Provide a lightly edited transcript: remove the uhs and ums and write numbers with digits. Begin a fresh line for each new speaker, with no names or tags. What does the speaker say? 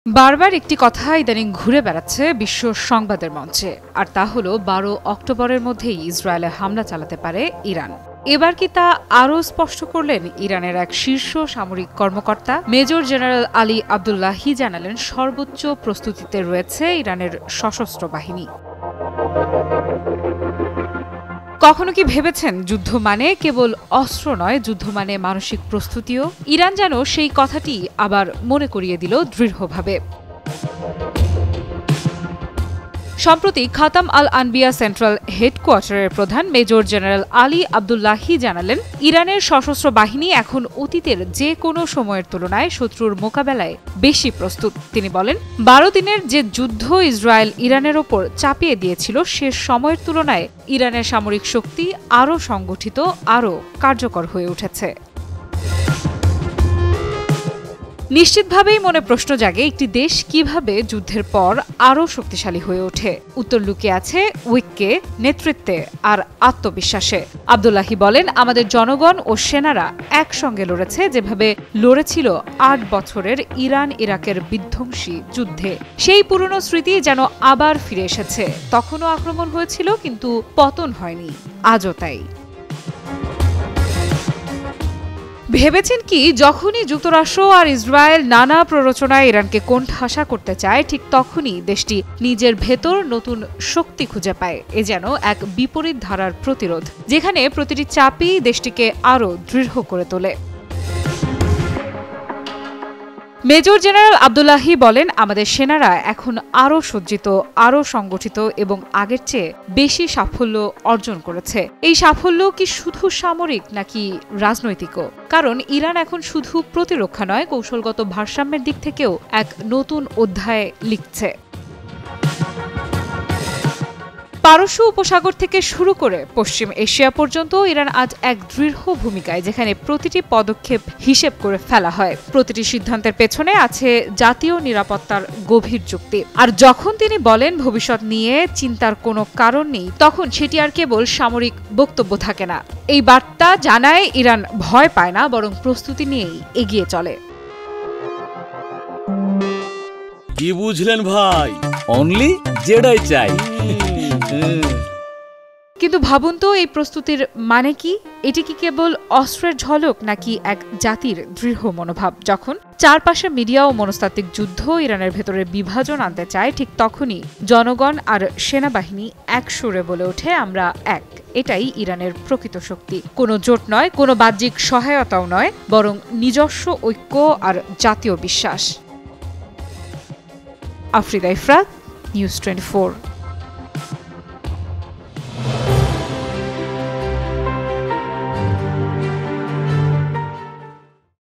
বারবার একটি কথা ইদানিং ঘুরে বেড়াচ্ছে বিশ্ব সংবাদের মঞ্চে, আর তা হলো 12 অক্টোবরের মধ্যেই ইসরায়েলে হামলা চালাতে পারে ইরান। এবার কি তা আরও স্পষ্ট করলেন ইরানের এক শীর্ষ সামরিক কর্মকর্তা মেজর জেনারেল আলী আবদুল্লাহি জানালেন, সর্বোচ্চ প্রস্তুতিতে রয়েছে ইরানের সশস্ত্র বাহিনী। কখনো কি ভেবেছেন যুদ্ধ মানে কেবল অস্ত্র নয়, যুদ্ধ মানে মানসিক প্রস্তুতিও? ইরান যেন সেই কথাটি আবার মনে করিয়ে দিল দৃঢ়ভাবে। সম্প্রতি খাতাম আল আনবিয়া সেন্ট্রাল হেডকোয়ার্টারের প্রধান মেজর জেনারেল আলী আবদুল্লাহি জানালেন, ইরানের সশস্ত্র বাহিনী এখন অতীতের যে কোনো সময়ের তুলনায় শত্রুর মোকাবেলায় বেশি প্রস্তুত। তিনি বলেন, 12 দিনের যে যুদ্ধ ইসরায়েল ইরানের ওপর চাপিয়ে দিয়েছিল, সে সময়ের তুলনায় ইরানের সামরিক শক্তি আরও সংগঠিত, আরও কার্যকর হয়ে উঠেছে। নিশ্চিতভাবেই মনে প্রশ্ন জাগে, একটি দেশ কিভাবে যুদ্ধের পর আরও শক্তিশালী হয়ে ওঠে? উত্তর লুকিয়ে আছে ঐক্যে, নেতৃত্বে আর আত্মবিশ্বাসে। আবদুল্লাহি বলেন, আমাদের জনগণ ও সেনারা একসঙ্গে লড়েছে যেভাবে লড়েছিল 8 বছরের ইরান ইরাকের বিধ্বংসী যুদ্ধে। সেই পুরনো স্মৃতি যেন আবার ফিরে এসেছে। তখনও আক্রমণ হয়েছিল, কিন্তু পতন হয়নি। আজও তাই। ভেবেছেন কি, যখনই যুক্তরাষ্ট্র আর ইসরায়েল নানা প্ররোচনায় ইরানকে কোণঠাসা করতে চায়, ঠিক তখনই দেশটি নিজের ভেতর নতুন শক্তি খুঁজে পায়। এ যেন এক বিপরীত ধারার প্রতিরোধ, যেখানে প্রতিটি চাপই দেশটিকে আরও দৃঢ় করে তোলে। মেজর জেনারেল আবদুল্লাহি বলেন, আমাদের সেনারা এখন আরও সজ্জিত, আরও সংগঠিত এবং আগের চেয়ে বেশি সাফল্য অর্জন করেছে। এই সাফল্য কি শুধু সামরিক নাকি রাজনৈতিকও? কারণ ইরান এখন শুধু প্রতিরক্ষা নয়, কৌশলগত ভারসাম্যের দিক থেকেও এক নতুন অধ্যায় লিখছে। পারস্য উপসাগর থেকে শুরু করে পশ্চিম এশিয়া পর্যন্ত ইরান আজ এক দৃঢ় ভূমিকায়, যেখানে প্রতিটি পদক্ষেপ হিসেব করে ফেলা হয়। প্রতিটি সিদ্ধান্তের পেছনে আছে জাতীয় নিরাপত্তার গভীর যুক্তি। আর যখন তিনি বলেন ভবিষ্যৎ নিয়ে চিন্তার কোনো কারণ নেই, তখন সেটি আর কেবল সামরিক বক্তব্য থাকে না। এই বার্তা জানায় ইরান ভয় পায় না, বরং প্রস্তুতি নিয়েই এগিয়ে চলে।
কি বুঝলেন ভাই? অনলি জেডাই চাই।
কিন্তু ভাবুন তো, এই প্রস্তুতির মানে কি? এটি কি কেবল অস্ত্রের ঝলক, নাকি এক জাতির দৃঢ় মনোভাব? যখন চারপাশে মিডিয়া ও মনস্তাত্ত্বিক যুদ্ধ ইরানের ভেতরে বিভাজন আনতে চায়, ঠিক তখনই জনগণ আর সেনাবাহিনী এক সুরে বলে ওঠে, আমরা এক। এটাই ইরানের প্রকৃত শক্তি। কোনো জোট নয়, কোনো বাহ্যিক সহায়তাও নয়, বরং নিজস্ব ঐক্য আর জাতীয় বিশ্বাস। আফরিদা ইফরাত, নিউজ 24।